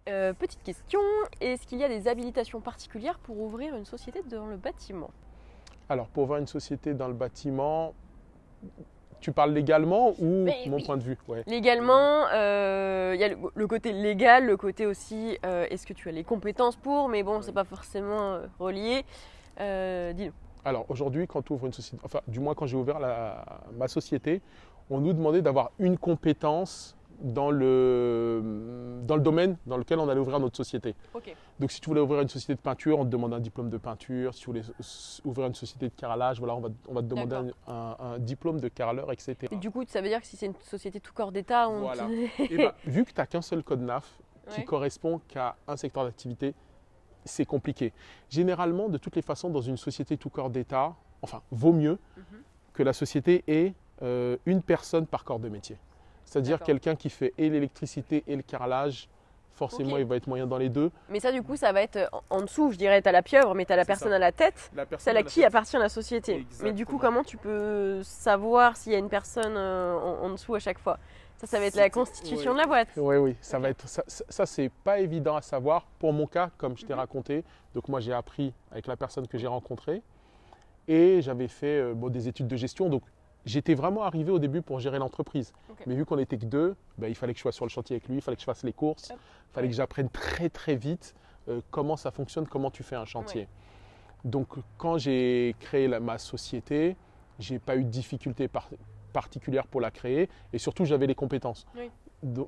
Alors, petite question, est-ce qu'il y a des habilitations particulières pour ouvrir une société dans le bâtiment? Alors, pour ouvrir une société dans le bâtiment, tu parles légalement ou mon oui. point de vue? Ouais. Légalement, il y a le côté légal, le côté aussi, est-ce que tu as les compétences pour, mais bon, c'est pas forcément relié. Dis-nous. Alors, aujourd'hui, quand tu ouvres une société, enfin, du moins quand j'ai ouvert ma société, on nous demandait d'avoir une compétence dans le domaine dans lequel on allait ouvrir notre société. Ok. Donc, si tu voulais ouvrir une société de peinture, on te demande un diplôme de peinture. Si tu voulais ouvrir une société de carrelage, voilà, on va te demander un diplôme de carreleur, etc. Et du coup, ça veut dire que si c'est une société tout corps d'État, on... Voilà. Et ben, vu que tu n'as qu'un seul code NAF qui Ouais. correspond qu'à un secteur d'activité, c'est compliqué. Généralement, de toutes les façons, dans une société tout corps d'État, enfin, vaut mieux que la société ait une personne par corps de métier. C'est-à-dire quelqu'un qui fait et l'électricité et le carrelage, forcément, il va être moyen dans les deux. Mais ça, du coup, ça va être en dessous, je dirais, tu as la pieuvre, mais tu as la personne à la tête, celle à qui appartient la société. Exactement. Mais du coup, comment tu peux savoir s'il y a une personne en dessous à chaque fois? Ça va être la constitution de la boîte. Oui, ça va être ça c'est pas évident à savoir. Pour mon cas, comme je t'ai raconté, donc moi j'ai appris avec la personne que j'ai rencontrée et j'avais fait des études de gestion. Donc j'étais vraiment arrivé au début pour gérer l'entreprise. Mais vu qu'on n'était que deux, il fallait que je sois sur le chantier avec lui, il fallait que je fasse les courses, il fallait que j'apprenne très très vite comment ça fonctionne, comment tu fais un chantier. Donc quand j'ai créé ma société, j'ai pas eu de difficulté particulière pour la créer et surtout j'avais les compétences.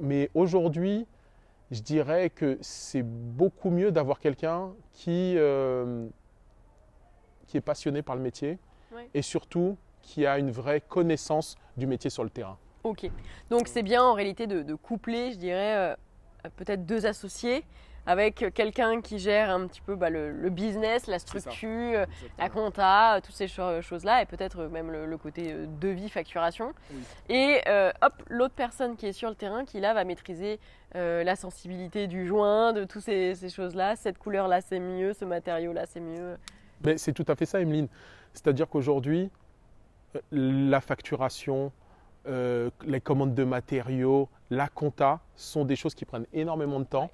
Mais aujourd'hui, je dirais que c'est beaucoup mieux d'avoir quelqu'un qui est passionné par le métier et surtout qui a une vraie connaissance du métier sur le terrain. Ok, donc c'est bien en réalité de coupler, je dirais, peut-être deux associés avec quelqu'un qui gère un petit peu le business, la structure, la compta, toutes ces choses-là, et peut-être même le côté devis, facturation. Et hop, l'autre personne qui est sur le terrain, qui là va maîtriser la sensibilité du joint, de toutes ces choses-là. Cette couleur-là, c'est mieux, ce matériau-là, c'est mieux. Mais c'est tout à fait ça, Emeline. C'est-à-dire qu'aujourd'hui, la facturation, les commandes de matériaux, la compta sont des choses qui prennent énormément de temps.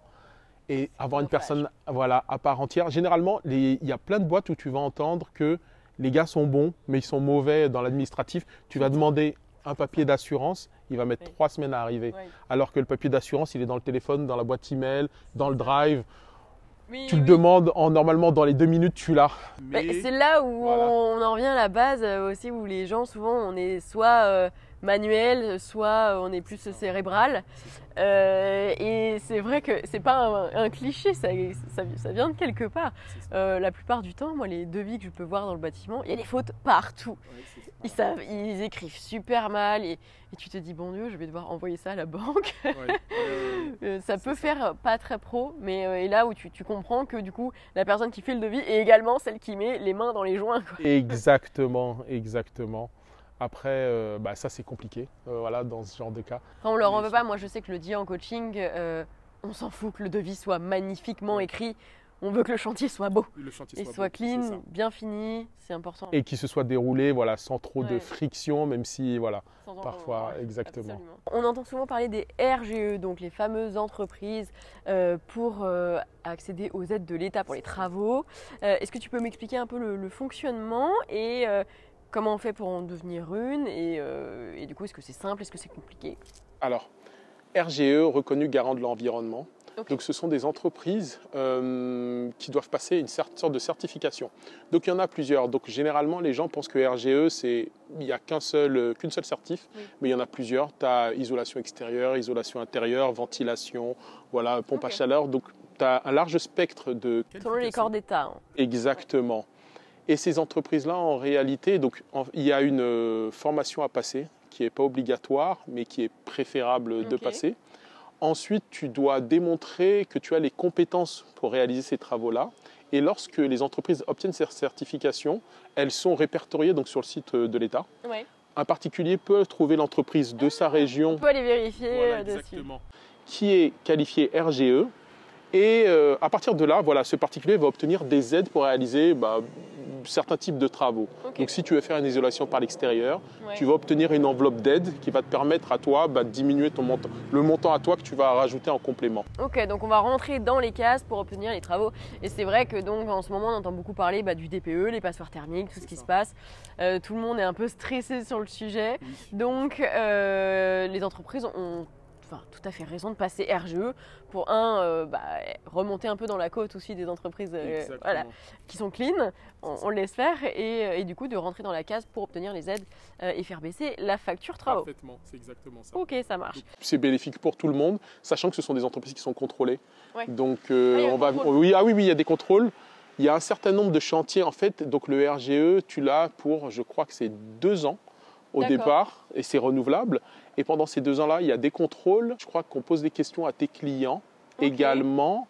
Et avoir une personne à part entière. Généralement, il y a plein de boîtes où tu vas entendre que les gars sont bons, mais ils sont mauvais dans l'administratif. Tu vas demander un papier d'assurance, il va mettre 3 semaines à arriver. Alors que le papier d'assurance, il est dans le téléphone, dans la boîte email, dans le drive. Tu le demandes normalement dans les 2 minutes, tu l'as. C'est là où on en revient à la base aussi, où les gens, souvent, on est soit manuel, soit on est plus cérébral. Et c'est vrai que c'est pas un cliché, ça vient de quelque part. La plupart du temps, moi, les devis que je peux voir dans le bâtiment, il y a des fautes partout. Ils écrivent super mal et tu te dis, bon Dieu, je vais devoir envoyer ça à la banque. Ça peut faire pas très pro, mais et là où tu comprends que du coup, la personne qui fait le devis est également celle qui met les mains dans les joints. Exactement. Après, ça c'est compliqué dans ce genre de cas. On leur en veut pas. Moi, je sais que je le dis en coaching, on s'en fout que le devis soit magnifiquement écrit. On veut que le chantier soit beau et soit clean, bien fini, c'est important. Et qu'il se soit déroulé sans trop de friction, même si parfois, exactement. Absolument. On entend souvent parler des RGE, donc les fameuses entreprises pour accéder aux aides de l'État pour les travaux. Est-ce que tu peux m'expliquer un peu le fonctionnement et comment on fait pour en devenir une et du coup, est-ce que c'est simple, est-ce que c'est compliqué? Alors, RGE, reconnu garant de l'environnement. Donc ce sont des entreprises qui doivent passer une sorte de certification. Donc il y en a plusieurs. Donc généralement les gens pensent que RGE, il n'y a qu'une seule certif, mais il y en a plusieurs. Tu as isolation extérieure, isolation intérieure, ventilation, pompe à chaleur. Donc tu as un large spectre de... Selon les corps d'État. Exactement. Et ces entreprises-là, en réalité, il y a une formation à passer qui n'est pas obligatoire, mais qui est préférable de passer. Ensuite, tu dois démontrer que tu as les compétences pour réaliser ces travaux-là. Et lorsque les entreprises obtiennent ces certifications, elles sont répertoriées sur le site de l'État. Un particulier peut trouver l'entreprise de sa région. On peut aller vérifier dessus. Qui est qualifiée RGE. Et à partir de là, ce particulier va obtenir des aides pour réaliser certains types de travaux. Ok. Donc si tu veux faire une isolation par l'extérieur, Ouais. tu vas obtenir une enveloppe d'aide qui va te permettre à toi de diminuer le montant à toi que tu vas rajouter en complément. Ok, donc on va rentrer dans les cases pour obtenir les travaux. Et c'est vrai que donc en ce moment on entend beaucoup parler du DPE, les passoires thermiques, tout ce qui se passe. Tout le monde est un peu stressé sur le sujet. Donc les entreprises ont tout à fait raison de passer RGE pour remonter un peu dans la côte aussi des entreprises qui sont clean, on l'espère, et du coup de rentrer dans la case pour obtenir les aides et faire baisser la facture travaux. Parfaitement, c'est exactement ça. Ok, ça marche. C'est bénéfique pour tout le monde, sachant que ce sont des entreprises qui sont contrôlées. Ouais. Donc il y a oui, il y a des contrôles. Il y a un certain nombre de chantiers en fait. Donc le RGE, tu l'as pour, je crois que c'est 2 ans au départ, et c'est renouvelable. Et pendant ces 2 ans-là, il y a des contrôles. Je crois qu'on pose des questions à tes clients également.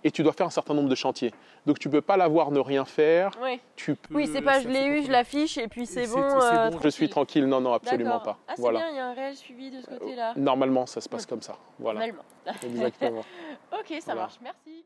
Et tu dois faire un certain nombre de chantiers. Donc tu ne peux pas l'avoir, ne rien faire. Ouais. Oui, c'est pas je l'ai eu, je l'affiche et puis c'est bon. Je suis tranquille. Non, absolument pas. Ah, c'est bien, il y a un réel suivi de ce côté-là. Normalement, ça se passe comme ça. Voilà. Normalement. Exactement. Ok, ça marche. Merci.